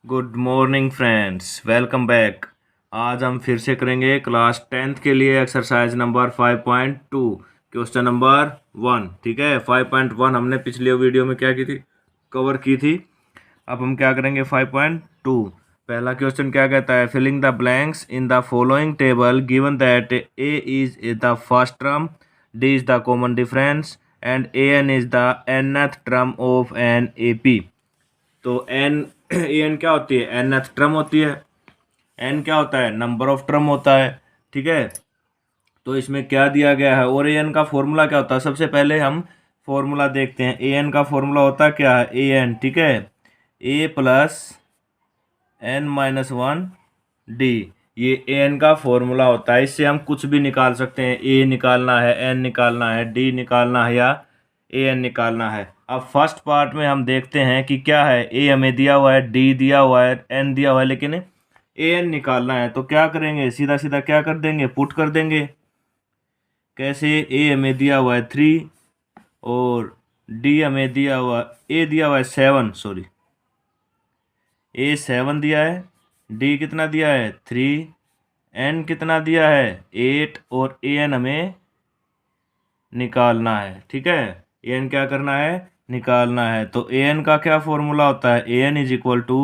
Good morning friends, welcome back. आज हम फिर से करेंगे क्लास 10th के लिए एक्सरसाइज नंबर 5.2 क्वेश्चन नंबर 1। ठीक है, 5.1 हमने पिछले वीडियो में क्या की थी, कवर की थी। अब हम क्या करेंगे 5.2। पहला क्वेश्चन क्या कहता है, filling the blanks in the following table given that a is the first term, d is the common difference and a n is the nth term of an A P. तो n n क्या होती है, nth term होती है। N क्या होता है, number of term होता है। ठीक है, तो इसमें क्या दिया गया है और एन का फॉर्मूला क्या होता है। सबसे पहले हम फॉर्मूला देखते हैं। एन का फॉर्मूला होता है क्या है, एन। ठीक है, a plus n minus one d, ये एन का फॉर्मूला होता है। इससे हम कुछ भी निकाल सकते हैं, ए निकालना है, एन निकालना है, डी निकालना है या ए एन निकालना है। अब फर्स्ट पार्ट में हम देखते हैं कि क्या है, ए हमें दिया हुआ है, डी दिया हुआ है, एन दिया हुआ है, लेकिन ए एन निकालना है। तो क्या करेंगे, सीधा सीधा क्या कर देंगे, पुट कर देंगे। कैसे, ए हमें दिया हुआ है 3 और डी हमें दिया हुआ, ए दिया हुआ है 7, सॉरी, ए 7 दिया है, डी कितना दिया है 3, एन कितना दिया है 8 और ए एन हमें निकालना है। ठीक है, ए एन क्या करना है, निकालना है। तो ए एन का क्या फॉर्मूला होता है, a n is equal to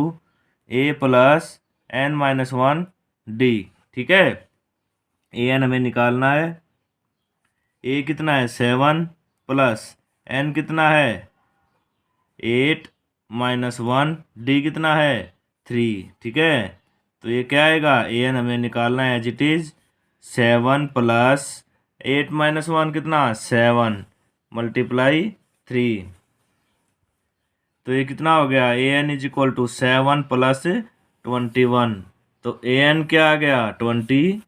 A plus n minus one d. ठीक है, ए एन हमें निकालना है। ए कितना है 7 प्लस एन कितना है 8 माइनस वन, डी कितना है 3। ठीक है, तो ये क्या आएगा, ए एन हमें निकालना है as it is 7 plus 8 minus one कितना 7 मल्टीप्लाई 3। तो ये कितना हो गया, a n is equal to 7 plus 21। तो ए एन क्या आ गया 28।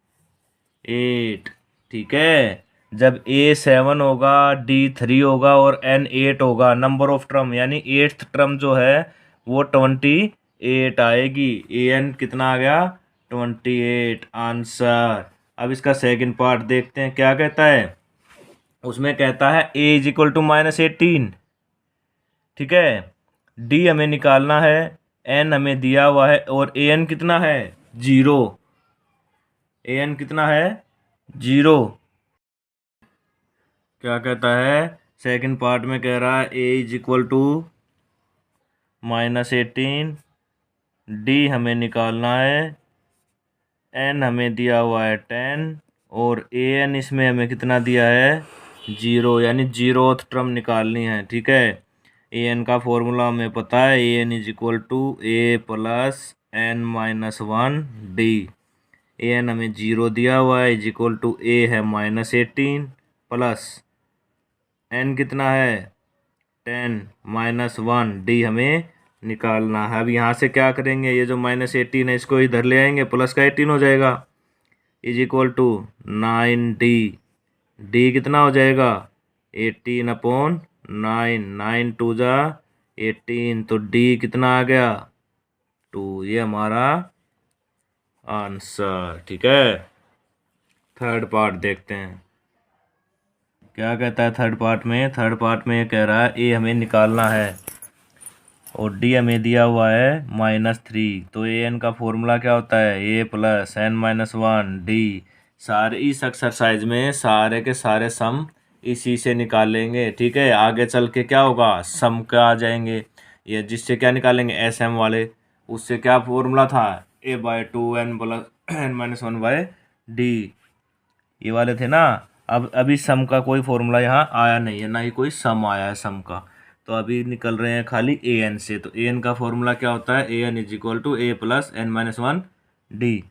ठीक है, जब ए 7 होगा, डी 3 होगा और एन 8 होगा, नंबर ऑफ टर्म यानी 8th टर्म जो है वो 28 आएगी। ए एन कितना आ गया 28 आंसर। अब इसका सेकंड पार्ट देखते हैं क्या कहता है। उसमें कहता है ए इज इक्वल टू -18। ठीक है, डी हमें निकालना है, एन हमें दिया हुआ है और ए एन कितना है 0। ए एन कितना है 0। क्या कहता है, सेकंड पार्ट में कह रहा है ए इज इक्वल टू -18, डी हमें निकालना है, एन हमें दिया हुआ है 10 और ए एन इसमें हमें कितना दिया है 0, यानी 0th टर्म निकालनी है। ठीक है, ए एन का फॉर्मूला हमें पता है, a n is equal to A plus n minus one d. A n हमें 0 दिया हुआ है, इज इक्वल टू ए है -18 प्लस एन कितना है 10 माइनस वन डी हमें निकालना है। अब यहाँ से क्या करेंगे, ये जो -18 है इसको इधर ले आएंगे, प्लस का 18 हो जाएगा, is equal to 9D। D कितना हो जाएगा 18/9, 9 2 जा 18, तो डी कितना आ गया 2। ये हमारा आंसर। ठीक है, थर्ड पार्ट देखते हैं क्या कहता है। थर्ड पार्ट में ये कह रहा है ए हमें निकालना है और डी हमें दिया हुआ है -3। तो ए एन का फॉर्मूला क्या होता है, a plus n minus one d. सारे इस एक्सरसाइज में सारे के सारे सम इसी से निकालेंगे। ठीक है, आगे चल के क्या होगा, सम का आ जाएंगे, ये जिससे क्या निकालेंगे एस एम वाले। उससे क्या फॉर्मूला था, a/2 n plus n minus one by d, ये वाले थे ना। अब अभी सम का कोई फॉर्मूला यहाँ आया नहीं है, ना ही कोई सम आया है सम का। तो अभी निकल रहे हैं खाली ए एन से। तो ए एन का फॉर्मूला क्या होता है, a n is equal to A plus n minus one d.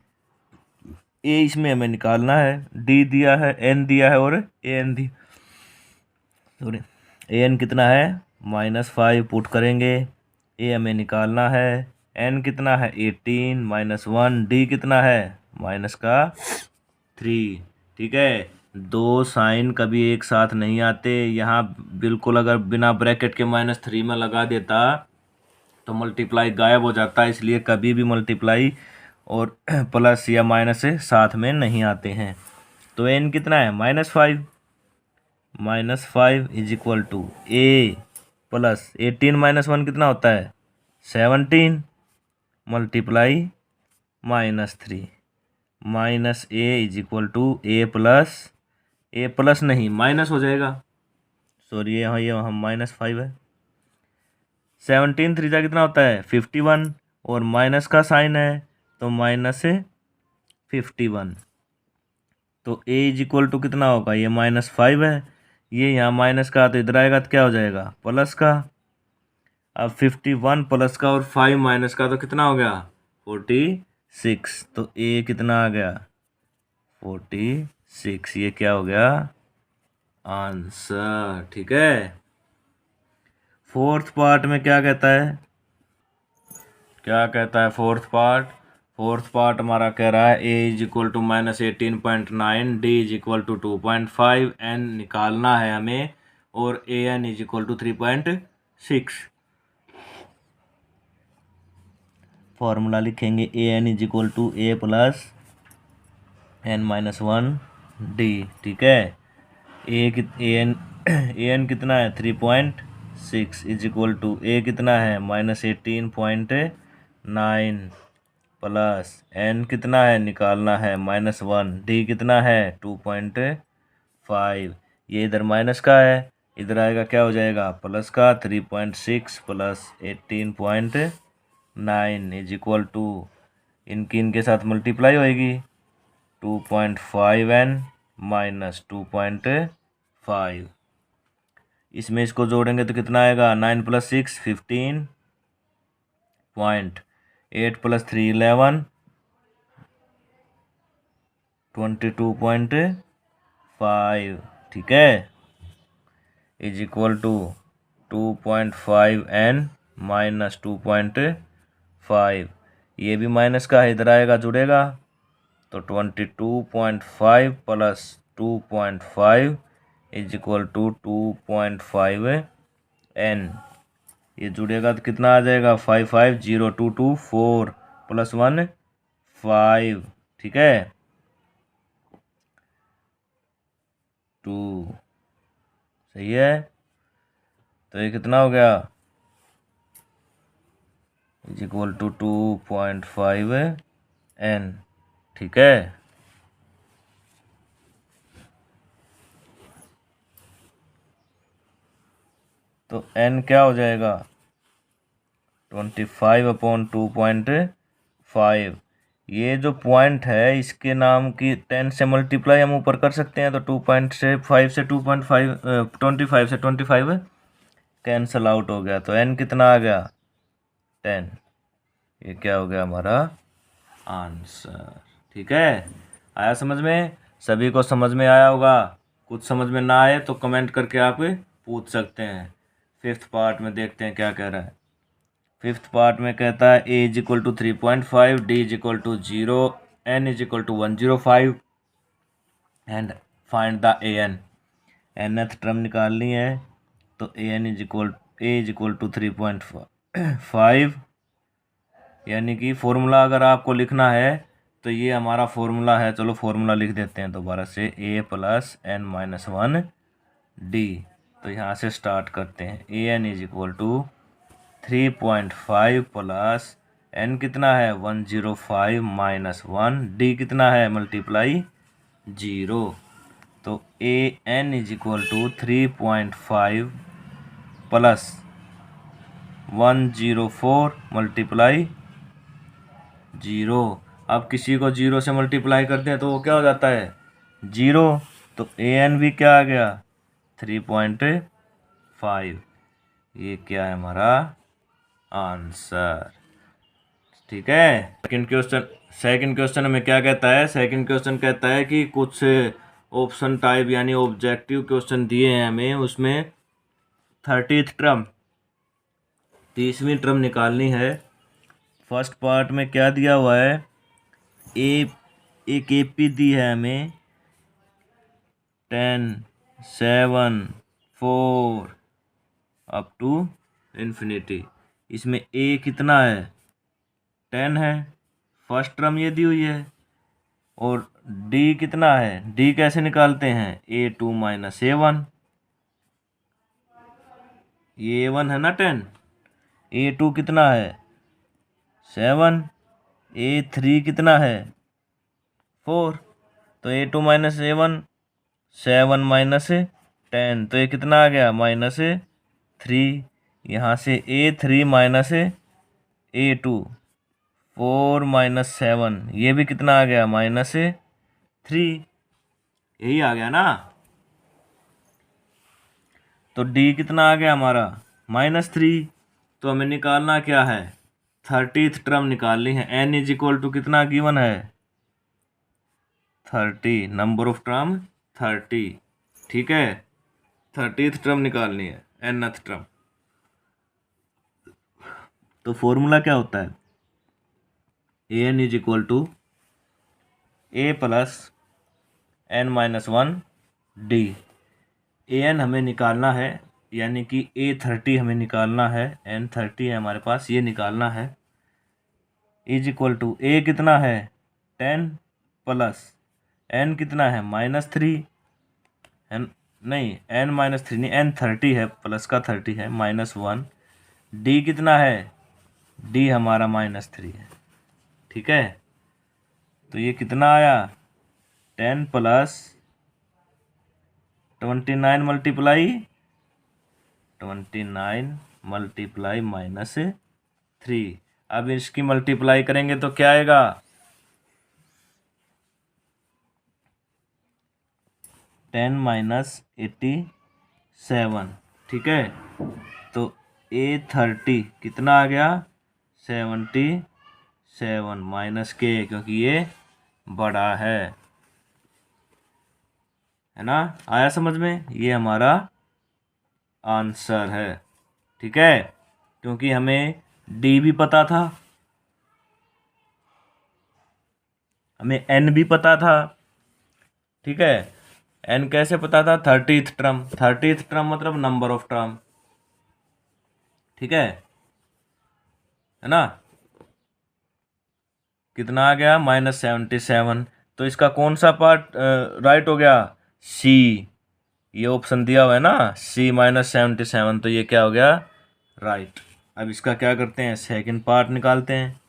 A इसमें हमें निकालना है, डी दिया है, एन दिया है और A N the, sorry, A N कितना है -5 पुट करेंगे, ए हमें निकालना है, एन कितना है 18 माइनस वन, डी कितना है -3। ठीक है, दो साइन कभी एक साथ नहीं आते। यहाँ बिल्कुल अगर बिना ब्रैकेट के -3 में लगा देता तो मल्टीप्लाई गायब हो जाता है, इसलिए कभी भी मल्टीप्लाई और प्लस या माइनस से साथ में नहीं आते हैं। तो एन कितना है -5, -5 इज equal to A plus 18 minus one कितना होता है 17 multiply -3 -a is equal to A plus नहीं माइनस हो जाएगा, सॉरी ये हम -5 है। 17 3 कितना होता है 51 और माइनस का साइन है तो -51, तो a इज इक्वल टू कितना होगा, ये -5 है, ये यहाँ माइनस का तो इधर आएगा तो क्या हो जाएगा प्लस का। अब 51 प्लस का और 5 माइनस का तो कितना हो गया 46, तो a कितना आ गया 46, ये क्या हो गया आंसर। ठीक है, फोर्थ पार्ट में क्या कहता है फोर्थ पार्ट हमारा कह रहा है a is equal to -18.9, d is equal to 2.5, n निकालना है हमें और an is equal to 3.6। Formula लिखेंगे an is equal to a plus n-1 d। ठीक है, an कितना है 3.6 इज इक्वल टू a कितना है -18.9 प्लस n कितना है निकालना है -1, d कितना है 2.5, ये इधर माइनस का है इधर आएगा क्या हो जाएगा प्लस का, 3.6 प्लस 18.9 इज इक्वल टू इनके साथ मल्टीप्लाई होएगी 2.5n माइनस 2.5, इसमें इसको जोड़ेंगे तो कितना आएगा 9 + 6 15 8 + 3 11 22.5। ठीक है, is equal to 2.5n minus 2.5, ये भी माइनस का है इधर आएगा जुड़ेगा तो 22.5 plus 2.5 is equal to 2.5n, ये जुड़ेगा तो कितना आ जाएगा 55024 प्लस 1 5। ठीक है 2 सही है, तो ये कितना हो गया इज इक्वल टू 2.5n। ठीक है, तो n क्या हो जाएगा 25/2.5। ये जो पॉइंट है इसके नाम की 10 से मल्टीप्लाई हम ऊपर कर सकते हैं, तो 2.5 से 2.5 25 से 25 कैंसल आउट हो गया, तो n कितना आ गया 10, ये क्या हो गया हमारा आंसर। ठीक है, आया समझ में, सभी को समझ में आया होगा, कुछ समझ में ना आए तो कमेंट करके आप पूछ सकते हैं। फिफ्थ पार्ट में देखते हैं क्या कह रहा है। फिफ्थ पार्ट में कहता है a is equal to 3.5, d is equal to 0, n is equal to 105 and find the an। nth term निकालनी है तो a इज इक्वल टू 3.5, यानी कि फॉर्मूला अगर आपको लिखना है तो ये हमारा फॉर्मूला है, चलो फॉर्मूला लिख देते हैं दोबारा से, a प्लस n-1 d। तो यहाँ से स्टार्ट करते हैं, an is equal to 3.5 plus n कितना है 105 माइनस 1, d कितना है मल्टीप्लाई 0, तो an is equal to 3.5 plus 104 multiply 0। अब किसी को 0 से मल्टीप्लाई करते हैं तो वो क्या हो जाता है 0, तो an भी क्या आ गया 3.5, ये क्या है हमारा आंसर। ठीक है, सेकंड क्वेश्चन में क्या कहता है, सेकंड क्वेश्चन कहता है कि कुछ ऑप्शन टाइप यानी ऑब्जेक्टिव क्वेश्चन दिए हैं हमें, उसमें 30th टर्म 30वीं टर्म निकालनी है। फर्स्ट पार्ट में क्या दिया हुआ है, एक AP दी है हमें 10 7 4 अप टू इन्फिनिटी, इसमें a कितना है 10 है, फर्स्ट टर्म ये दी हुई है, और d कितना है, d कैसे निकालते हैं a2 माइनस a1, ये a1 है ना 10, a2 कितना है 7, A3 कितना है 4, तो A2 माइनस A1 7 माइनस 10, तो ये कितना आ गया -3। यहाँ से A3 माइनस A2 4 माइनस 7, ये भी कितना आ गया -3, यही आ गया ना। तो D कितना आ गया हमारा -3। तो हमें निकालना क्या है, 30th टर्म निकालनी है। n इज इक्वल टू कितना गिवन है 30, नंबर ऑफ टर्म 30, ठीक है। 30th टर्म निकालनी है, nth टर्म। तो फॉर्मूला क्या होता है, an is equal to a plus n-1 d। an हमें निकालना है, यानी कि A30 हमें निकालना है, n30 है हमारे पास, ये निकालना है। इज इक्वल टू a कितना है 10 प्लस n कितना है -3, नहीं n-3 नहीं, n30 है, प्लस का 30 है, -1। d कितना है, d हमारा -3 है, ठीक है। तो ये कितना आया 10 प्लस 29 मल्टीप्लाई -3। अब इसकी मल्टीप्लाई करेंगे तो क्या आएगा 10 - 87, ठीक है। तो A30 कितना आ गया 77 माइनस के, क्योंकि ये बड़ा है ना। आया समझ में, ये हमारा आंसर है, ठीक है। क्योंकि हमें डी भी पता था, हमें एन भी पता था, ठीक है। एन कैसे पता था, 30th टर्म, 30th टर्म मतलब नंबर ऑफ टर्म, ठीक है ना। कितना आ गया -77। तो इसका कौन सा पार्ट राइट हो गया, सी, ये ऑप्शन दिया हुआ है ना, C -77, तो ये क्या हो गया राइट। अब इसका क्या करते हैं, सेकंड पार्ट निकालते हैं।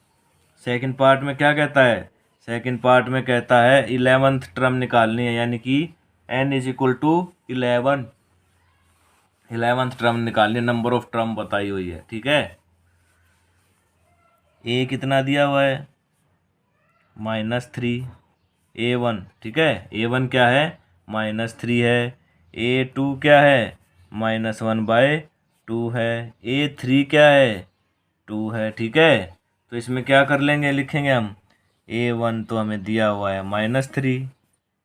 सेकंड पार्ट में क्या कहता है, सेकंड पार्ट में कहता है 11th टर्म निकालनी है, यानी कि n is equal to 11th term निकालनी है, नंबर ऑफ टर्म बताई हुई है, ठीक है। a कितना दिया हुआ है -3, A1, ठीक है, A1 क्या है -3 है, A2 क्या है -1/2 है, A3 क्या है 2 है, ठीक है। तो इसमें क्या कर लेंगे, लिखेंगे हम A1 तो हमें दिया हुआ है -3,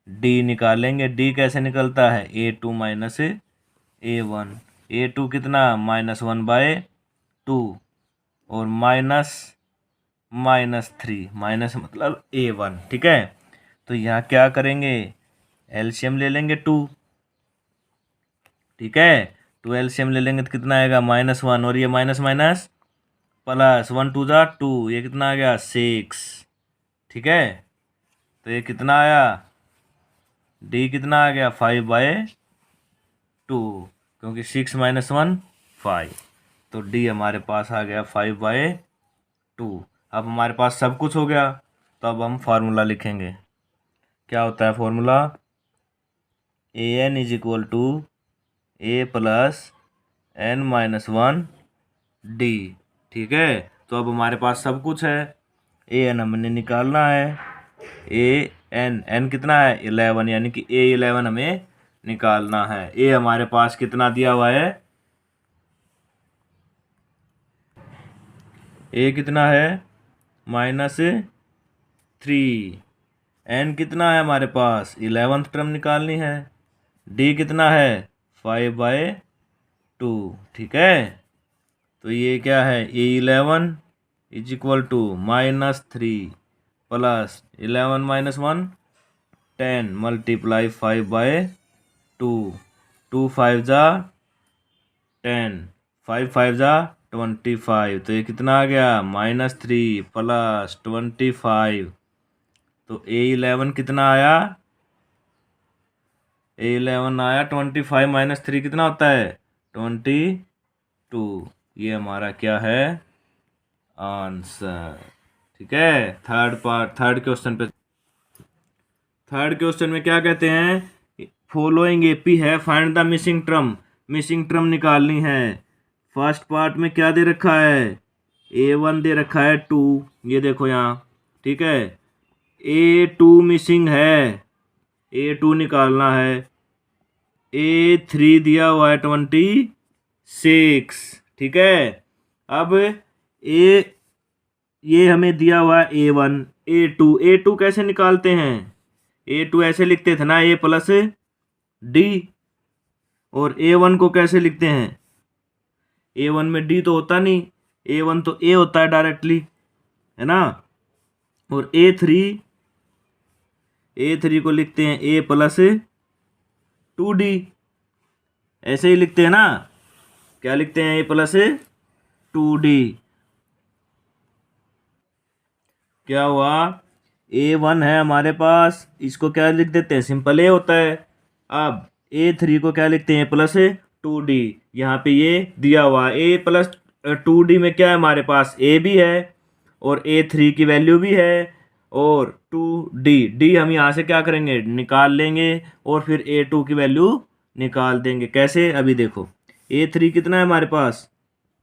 D निकालेंगे, D कैसे निकलता है A2 माइनस A1, A2 कितना -1/2 और -3, माइनस मतलब A1, ठीक है। तो यहाँ क्या करेंगे, एलसीएम ले लेंगे 2, ठीक है। 2 एलसीएम ले लेंगे तो कितना आएगा -1, और ये माइनस माइनस प्लस 1 2 जा 2, ये कितना आ गया 6, ठीक है। तो ये कितना आया, डी कितना आ गया 5/2, क्योंकि 6 - 1 5, तो डी हमारे पास आ गया 5/2। अब हमारे पास सब कुछ हो गया, तो अब हम फार्मूला लिखेंगे। क्या होता है formula, an is equal to a plus n-1 d, ठीक है। तो अब हमारे पास सब कुछ है, an हमने निकालना है, n कितना है 11, यानी कि A11 हमें निकालना है। a हमारे पास कितना दिया हुआ है, a कितना है -3, n कितना है हमारे पास 11th टर्म निकालनी है, d कितना है 5/2, ठीक है। तो ये क्या है A11 is equal to -3 plus 11 - 1 10 multiply 5/2, 2 5 जा 10, 5 5 जा 25, तो ये कितना आ गया -3 प्लस 25। तो A11 कितना आया, A11 आया 25 - 3 कितना होता है 22, ये हमारा क्या है आंसर। ठीक है, थर्ड क्वेश्चन में क्या कहते हैं, फॉलोइंग एपी है, फाइंड द मिसिंग ट्रम निकालनी है। फर्स्ट पार्ट में क्या दे रखा है, A1 दे रखा है 2, ये देखो यहाँ। ठीक है, A2 मिसिंग है, A2 निकालना है। A3 दिया हुआ है 26। ठीक है, अब ये हमें दिया हुआ है A1, A2 कैसे निकालते हैं, A2 ऐसे लिखते थे ना, A प्लस D। और A1 को कैसे लिखते हैं, A1 में D तो होता नहीं, A1 तो A होता है डायरेक्टली, है ना। और A3 को लिखते हैं A प्लस 2D, ऐसे ही लिखते हैं ना। क्या लिखते हैं, A प्लस 2D। क्या हुआ, A1 है हमारे पास, इसको क्या लिख देते हैं, सिंपल A होता है। अब A3 को क्या लिखते हैं, प्लस 2D। यहाँ पे ये दिया हुआ A प्लस 2D में क्या है हमारे पास, A भी है और A3 की वैल्यू भी है और 2D हम यहाँ से क्या करेंगे, निकाल लेंगे और फिर A2 की वैल्यू निकाल देंगे। कैसे, अभी देखो, A3 कितना है हमारे पास,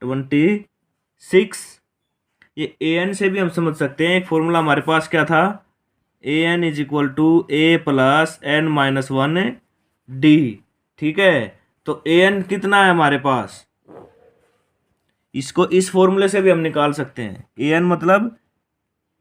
26। ये an से भी हम समझ सकते हैं, एक फॉर्मूला हमारे पास क्या था, an is equal to A plus n minus 1D। ठीक है, तो an कितना है हमारे पास, इसको इस फॉर्मूले से भी हम निकाल सकते हैं, an मतलब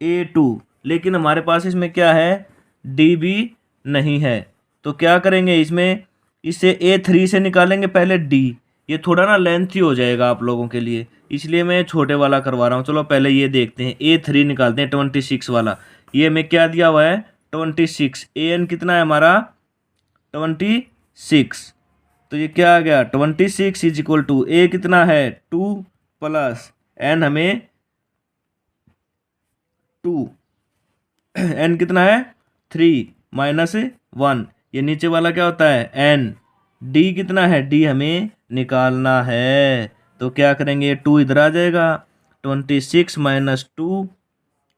A2, लेकिन हमारे पास इसमें क्या है, D भी नहीं है। तो क्या करेंगे, इसमें इसे A3 से निकालेंगे पहले D, ये थोड़ा ना लेंथी हो जाएगा आप लोगों के लिए, इसलिए मैं छोटे वाला करवा रहा हूँ। चलो पहले ये देखते हैं, A3 निकालते हैं 26 वाला। ये हमें क्या दिया हुआ है, 26। an कितना है हमारा, 26। तो ये क्या आ गया, 26 इज इक्वल टू A कितना है 2 प्लस n हमें 2, n कितना है 3 माइनस 1, ये नीचे वाला क्या होता है n। d कितना है, d हमें निकालना है, तो क्या करेंगे, 2 इधर आ जाएगा, 26 माइनस 2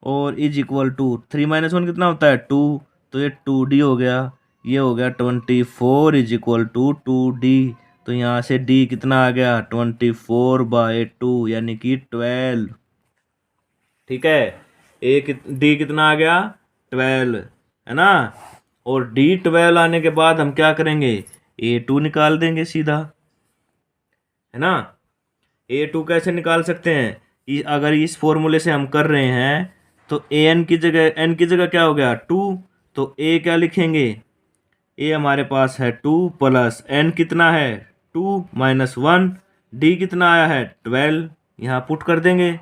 और इज इक्वल टू 3 माइनस 1 कितना होता है 2, तो ये 2D हो गया। ये हो गया 24 इज इक्वल टू 2D। तो यहाँ से D कितना आ गया, 24/2 यानी कि 12। ठीक है, D कितना आ गया, 12, है ना। और D12 आने के बाद हम क्या करेंगे, A2 निकाल देंगे सीधा, है ना। A2 कैसे निकाल सकते हैं, अगर इस फॉर्मूले से हम कर रहे हैं तो n की जगह क्या हो गया 2, तो A क्या लिखेंगे, A हमारे पास है 2 प्लस n कितना है 2 माइनस 1, D कितना आया है 12, यहाँ पुट कर देंगे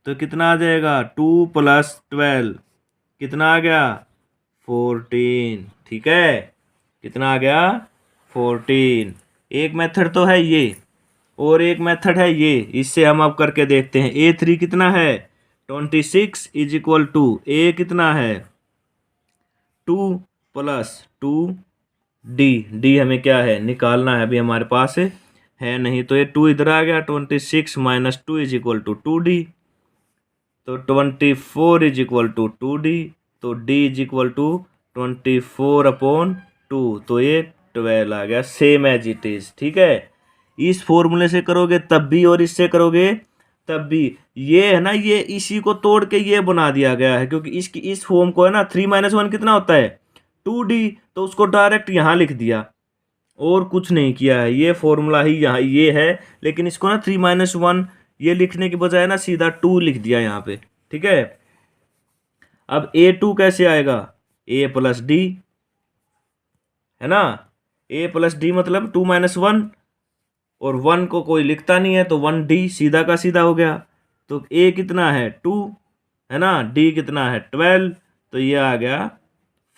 तो कितना आ जाएगा 2 प्लस 12 कितना आ गया 14। ठीक है, कितना आ गया 14। एक मेथड तो है ये और एक मेथड है ये, इससे हम अब करके देखते हैं। A3 कितना है 26 इज इक्वल टू A कितना है 2 प्लस 2D हमें क्या है निकालना है, अभी हमारे पास है नहीं, तो ये 2 इधर आ गया, 26 minus 2 is equal to 2D, तो 24 इज इक्वल टू 2D, तो D इज इक्वल टू 24/2, तो ये 12 आ गया, सेम एज इट इज। ठीक है, इस फॉर्मूले से करोगे तब भी और इससे करोगे तब भी, ये है ना, ये इसी को तोड़ के ये बना दिया गया है, क्योंकि इसकी इस फॉर्म को है ना 3 माइनस 1 कितना होता है 2D, तो उसको डायरेक्ट यहाँ लिख दिया और कुछ नहीं किया है, ये फॉर्मूला ही यहाँ ये है। लेकिन इसको ना 3 माइनस 1 ये लिखने के बजाय ना सीधा 2 लिख दिया यहाँ पे। ठीक है, अब A2 कैसे आएगा, A प्लस D, है ना। A प्लस D मतलब 2 माइनस 1, और 1 को कोई लिखता नहीं है तो 1D सीधा का सीधा हो गया। तो A कितना है 2, है ना, D कितना है 12, तो ये आ गया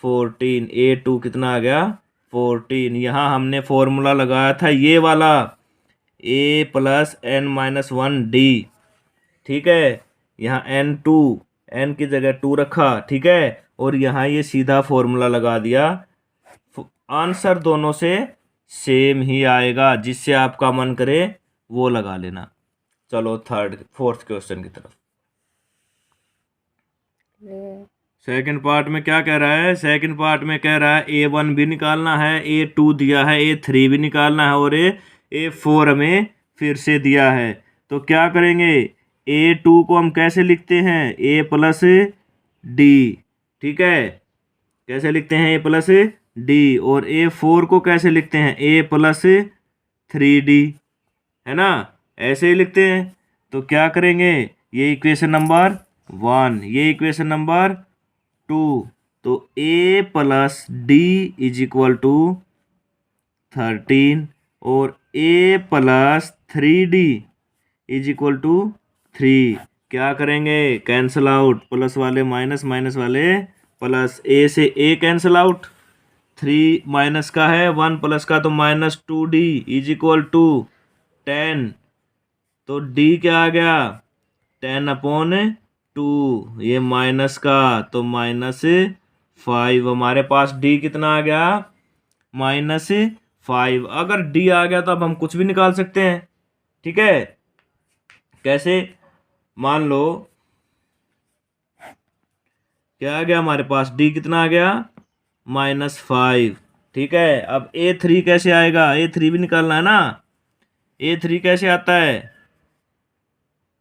14। A2 कितना आ गया 14। यहाँ हमने फॉर्मूला लगाया था ये वाला A plus n minus 1D। ठीक है, यहाँ n की जगह 2 रखा, ठीक है, और यहाँ ये सीधा फॉर्मूला लगा दिया। आंसर दोनों से सेम ही आएगा, जिससे आपका मन करे वो लगा लेना। चलो फोर्थ क्वेश्चन की तरफ। सेकंड पार्ट में क्या कह रहा है? सेकंड पार्ट में कह रहा है A1 भी निकालना है, A2 दिया है, A3 भी निकालना है और A4 हमें फिर से दिया है। तो क्या करेंगे? A2 को हम कैसे लिखते हैं? A plus D. ठीक है, कैसे लिखते हैं? A plus D. और A4 को कैसे लिखते हैं? A प्लस 3D, है ना? ऐसे ही लिखते हैं। तो क्या करेंगे? ये इक्वेशन नंबर 1, ये इक्वेशन नंबर 2। तो A plus d is equal to 13 और A plus 3D is equal to 3। क्या करेंगे? कैंसल आउट, प्लस वाले माइनस, माइनस वाले प्लस, A से A कैंसल आउट, 3 माइनस का है, 1 प्लस का, तो -2D इज इक्वल टू 10। तो D क्या आ गया? 10/2। ये माइनस का तो -5। हमारे पास D कितना आ गया? -5। अगर D आ गया तो अब हम कुछ भी निकाल सकते हैं। ठीक है, कैसे? मान लो क्या आ गया हमारे पास? D कितना आ गया? -5। ठीक है, अब A3 कैसे आएगा? A3 भी निकालना है ना। A3 कैसे आता है?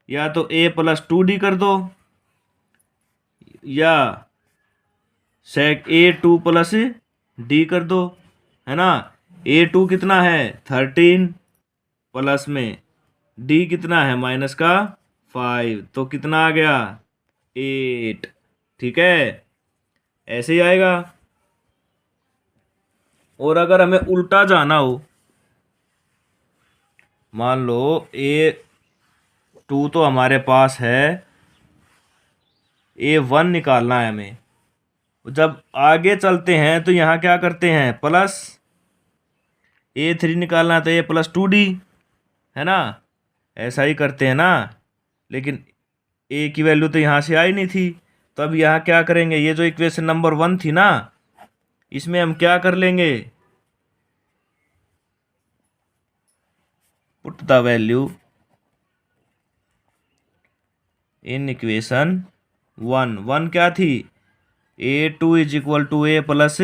या तो A प्लस 2D कर दो, या A2 प्लस D कर दो, है ना। A2 कितना है? 13, प्लस में D कितना है? माइनस का 5, तो कितना आ गया? 8। ठीक है, ऐसे ही आएगा। और अगर हमें उल्टा जाना हो, मान लो A2 तो हमारे पास है, A1 निकालना है हमें। जब आगे चलते हैं तो यहाँ क्या करते हैं? प्लस, A3 निकालना है तो A प्लस 2D, है ना। ऐसा ही करते हैं ना। लेकिन A की वैल्यू तो यहाँ से आई नहीं थी, तो अब यहाँ क्या करेंगे? ये जो इक्वेशन नंबर 1 थी ना, इसमें हम क्या कर लेंगे? Put the value in equation 1 क्या थी? A2 is equal to A plus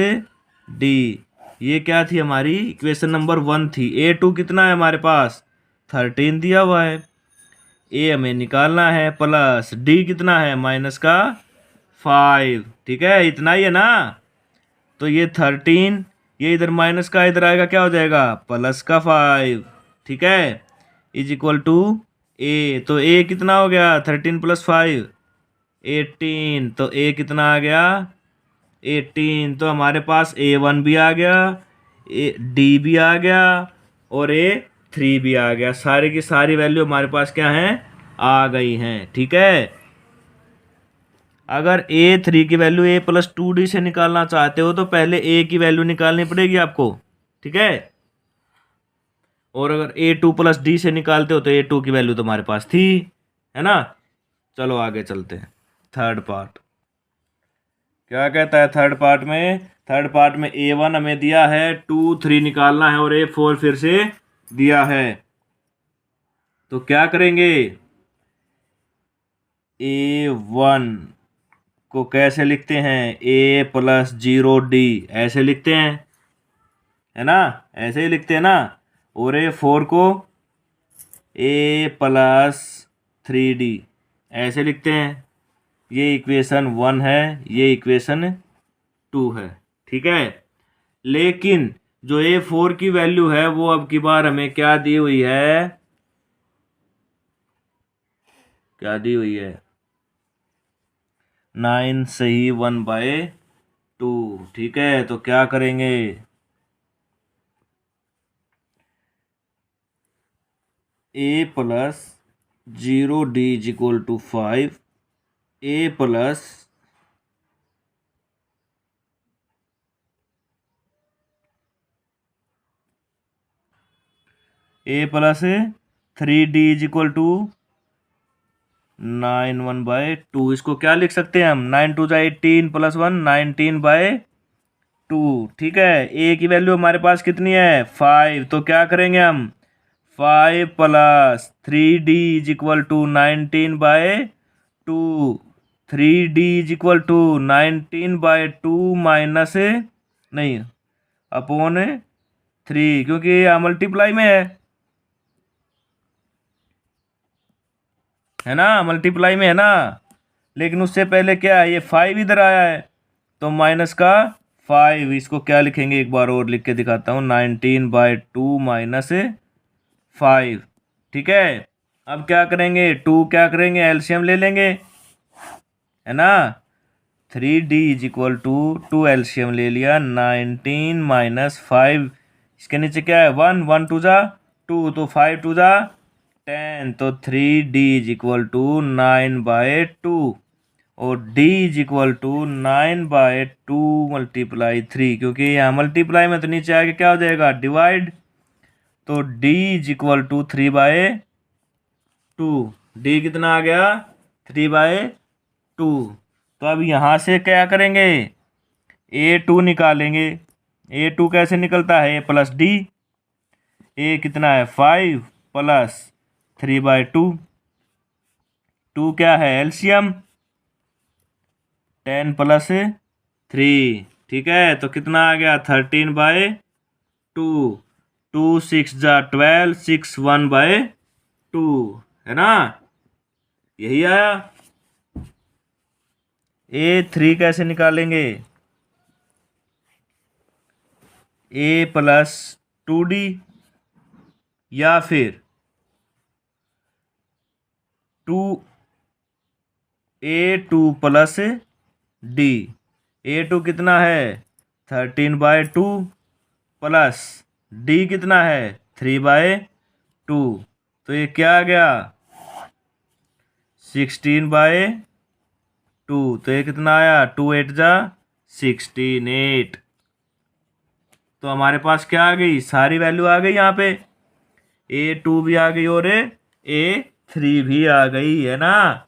d. ये क्या थी? हमारी इक्वेशन नंबर 1 थी। A2 कितना है हमारे पास? 13 दिया हुआ है। A हमें निकालना है, प्लस D कितना है? माइनस का 5। ठीक है, इतना ही है ना। तो ये 13, ये इधर माइनस का इधर आएगा, क्या हो जाएगा? प्लस का 5। ठीक है, इज इक्वल टू A। तो A कितना हो गया? 13 प्लस 5, 18। तो A कितना आ गया? 18। तो हमारे पास A1 भी आ गया, D भी आ गया और A3 भी आ गया। सारी की सारी वैल्यू हमारे पास क्या है? आ गई हैं। ठीक है, अगर A3 की वैल्यू A प्लस 2D से निकालना चाहते हो तो पहले A की वैल्यू निकालनी पड़ेगी आपको। ठीक है, और अगर A2 प्लस D से निकालते हो तो A2 की वैल्यू तुम्हारे पास थी, है ना। चलो आगे चलते हैं। थर्ड पार्ट क्या कहता है? थर्ड पार्ट में, थर्ड पार्ट में A1 हमें दिया है, 2, 3 निकालना है और A4 फिर से दिया है। तो क्या करेंगे? A1 को कैसे लिखते हैं? A प्लस 0D, ऐसे लिखते हैं, है ना। ऐसे ही लिखते हैं ना। और A4 को A प्लस 3D, ऐसे लिखते हैं। ये इक्वेशन 1 है, ये इक्वेशन 2 है। ठीक है, लेकिन जो A4 की वैल्यू है वो अब की बार हमें क्या दी हुई है? क्या दी हुई है? 9 सही 1/2। ठीक है, तो क्या करेंगे? A plus 0D is equal to 5, A plus A plus 3D is equal to 9 1/2। इसको क्या लिख सकते हैं हम? 9 2 18 प्लस 1 19/2। ठीक है, A की वैल्यू हमारे पास कितनी है? 5। तो क्या करेंगे हम? 5 plus 3D is equal to 19/2। 3D = 19/2 minus नहीं अपॉन 3, क्योंकि ये मल्टीप्लाई में है ना, मल्टीप्लाई में है ना। लेकिन उससे पहले क्या है, ये 5 इधर आया है तो माइनस का 5। इसको क्या लिखेंगे, एक बार और लिख के दिखाता हूँ, 19/2 माइनस 5। ठीक है, अब क्या करेंगे, क्या करेंगे, एलसीएम ले लेंगे, है ना। 3D = 2 एलसीएम ले लिया, 19 माइनस 5, इसके नीचे क्या है 1, 1 2 जा 2, तो 5 2 जा 10, तो 3D = 9/2 और D = 9/2 मल्टीप्लाई 3, क्योंकि यहाँ मल्टीप्लाई में तो नीचे आके क्या हो जाएगा डिवाइड, तो D = 3/2। D कितना आ गया 3/2। तो अब यहाँ से क्या करेंगे, A2 निकालेंगे। A2 कैसे निकलता है, A + D। A कितना है 5 + 3/2, 2 क्या है एलसीएम 10 + 3। ठीक है, तो कितना आ गया 13/2, 2 6 जा 12, 6 1/2, है ना, यही आया। A3 कैसे निकालेंगे, A + 2D या फिर A2 + D। A2 कितना है 13/2 प्लस D कितना है 3/2, तो ये क्या आ गया 16/2, तो ये कितना आया 2 8 जा 16 8। तो हमारे पास क्या आ गई, सारी वैल्यू आ गई यहाँ पे, A2 भी आ गई और A3 भी आ गई, है ना।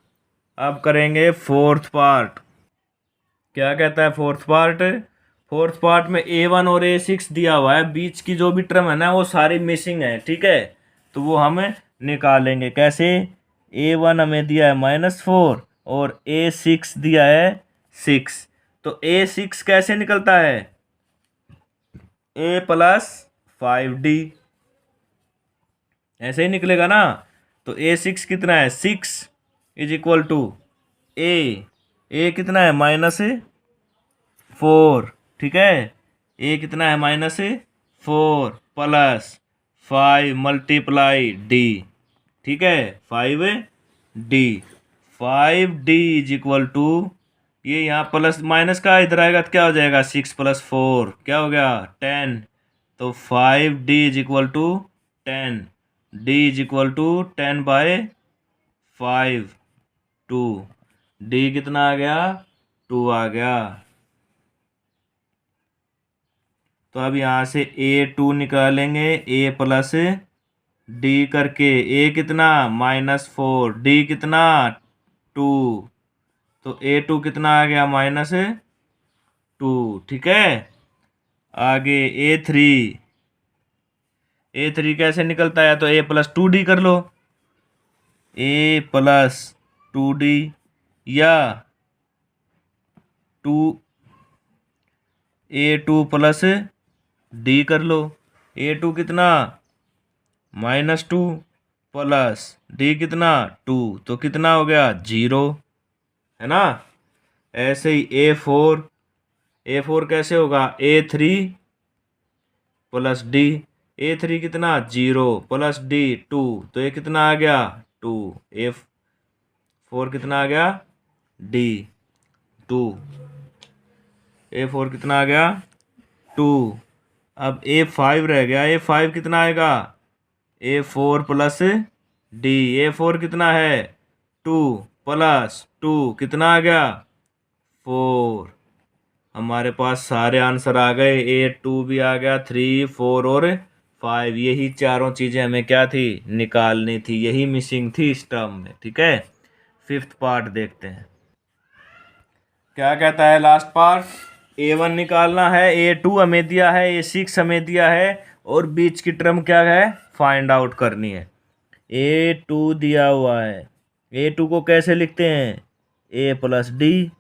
अब करेंगे फोर्थ पार्ट। क्या कहता है फोर्थ पार्ट, फोर्थ पार्ट में A1 और A6 दिया हुआ है, बीच की जो भी टर्म है ना वो सारी मिसिंग है। ठीक है, तो वो हम निकालेंगे कैसे, A1 हमें दिया है -4 और A6 दिया है 6, तो A6 कैसे निकलता है A + 5D, ऐसे ही निकलेगा ना। तो A6 कितना है 6 = A कितना है -4। ठीक है, A कितना है -4 + 5 × D। ठीक है, 5D, 5D = ये यहाँ प्लस माइनस का इधर आएगा तो क्या हो जाएगा 6 + 4 क्या हो गया 10, तो 5D = 10, D = 10/5, 2, D कितना आ गया 2 आ गया। तो अब यहाँ से A2 निकालेंगे, A + D करके, A कितना -4, D कितना 2, तो A2 कितना आ गया -2। ठीक है, आगे A3 कैसे निकलता है, तो A + 2D कर लो, A + 2D या A2 + D कर लो। A2 कितना -2 प्लस D कितना 2, तो कितना हो गया 0, है ना। ऐसे ही A4 कैसे होगा A3 + D, A3 कितना 0 + D 2, तो ये कितना आ गया 2, A4 कितना आ गया D 2, A4 कितना आ गया 2। अब A5 रह गया, A5 कितना आएगा A4 + D, A4 कितना है 2 + 2 कितना आ गया 4। हमारे पास सारे आंसर आ गए, A2 भी आ गया, 3 4 और 5, यही चारों चीज़ें हमें क्या थी निकालनी थी, यही मिसिंग थी इस टर्म में। ठीक है, फिफ्थ पार्ट देखते हैं क्या कहता है। लास्ट पार्ट, A1 निकालना है, A2 हमें दिया है, A6 हमें दिया है और बीच की टर्म क्या है फाइंड आउट करनी है। A2 दिया हुआ है, A2 को कैसे लिखते हैं ए प्लस डी।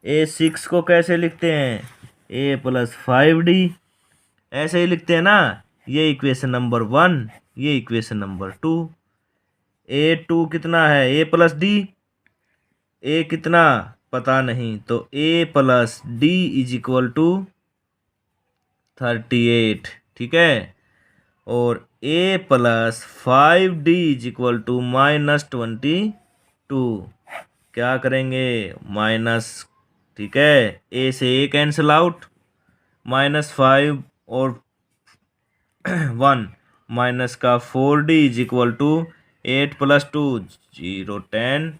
ए 6 को कैसे लिखते हैं? ए प्लस 5D। ऐसे ही लिखते हैं ना। ये इक्वेशन नंबर 1, ये इक्वेशन नंबर 2। A2 कितना है? A plus D. ए कितना पता नहीं, तो a plus d is equal to 38, ठीक है। और a plus 5D is equal to -22। क्या करेंगे? माइनस, ठीक है। ए से ए कैंसिल आउट, -5 और 1 माइनस का 4D is equal to 8 + 2 0 10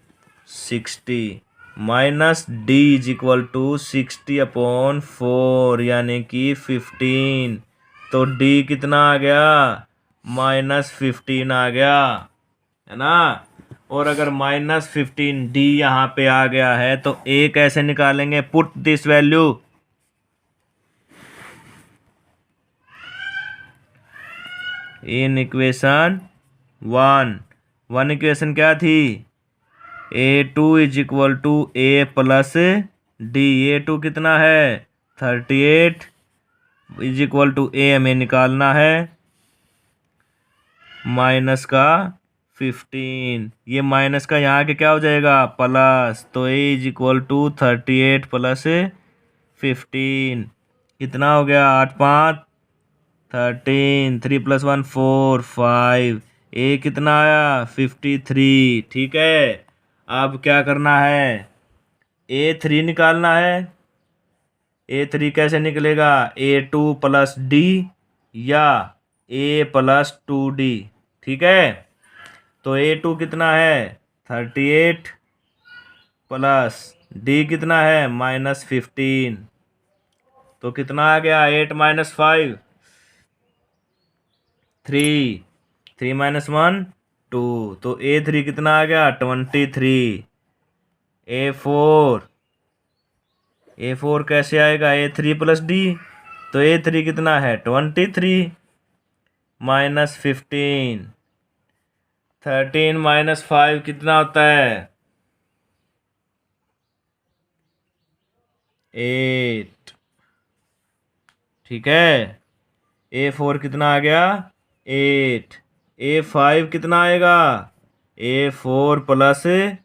60 minus d is equal to 60/4 यानी कि 15। तो डी कितना आ गया? -15 आ गया, है ना। और अगर -15D यहाँ पे आ गया है तो ए कैसे निकालेंगे? Put this value in equation 1 equation क्या थी? A2 is equal to A plus d. A2 कितना है? 38 इज इक्वल टू ए हमें निकालना है माइनस का 15। ये माइनस का यहाँ के क्या हो जाएगा? प्लस। तो ए इज इक्वल टू 38 + 15 कितना हो गया? 8 5 13 3 + 1 4 5। ए कितना आया? 53, ठीक है। अब क्या करना है? A3 निकालना है। A3 कैसे निकलेगा? A2 + D या A + 2D, ठीक है। तो A2 कितना है? 38 प्लस D कितना है? -15। तो कितना आ गया? 8 - 5 3 3 - 1 2। तो A3 कितना आ गया? 23। A4 कैसे आएगा? A3 + D। तो A3 कितना है? 23 -15। 13 - 5 कितना होता है? 8, ठीक है। A4 कितना आ गया? 8। A5 कितना आएगा? A4 +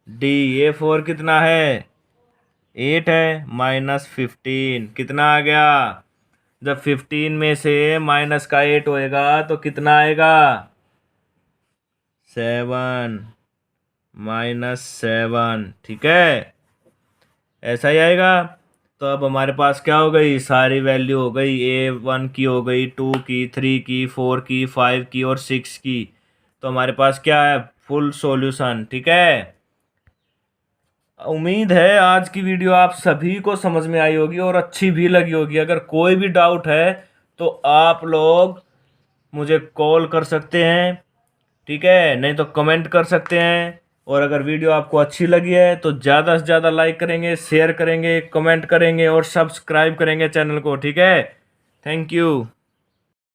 D। A4 कितना है? 8 है, -15 कितना आ गया? जब 15 में से माइनस का 8 होएगा तो कितना आएगा? 7 -7, ठीक है। ऐसा ही आएगा। तो अब हमारे पास क्या हो गई? सारी वैल्यू हो गई। A1 की हो गई, 2 की, 3 की, 4 की, 5 की और 6 की। तो हमारे पास क्या है? फुल सॉल्यूशन, ठीक है। उम्मीद है आज की वीडियो आप सभी को समझ में आई होगी और अच्छी भी लगी होगी। अगर कोई भी डाउट है तो आप लोग मुझे कॉल कर सकते हैं, ठीक है, नहीं तो कमेंट कर सकते हैं। और अगर वीडियो आपको अच्छी लगी है तो ज़्यादा से ज़्यादा लाइक करेंगे, शेयर करेंगे, कमेंट करेंगे और सब्सक्राइब करेंगे चैनल को, ठीक है। Thank you.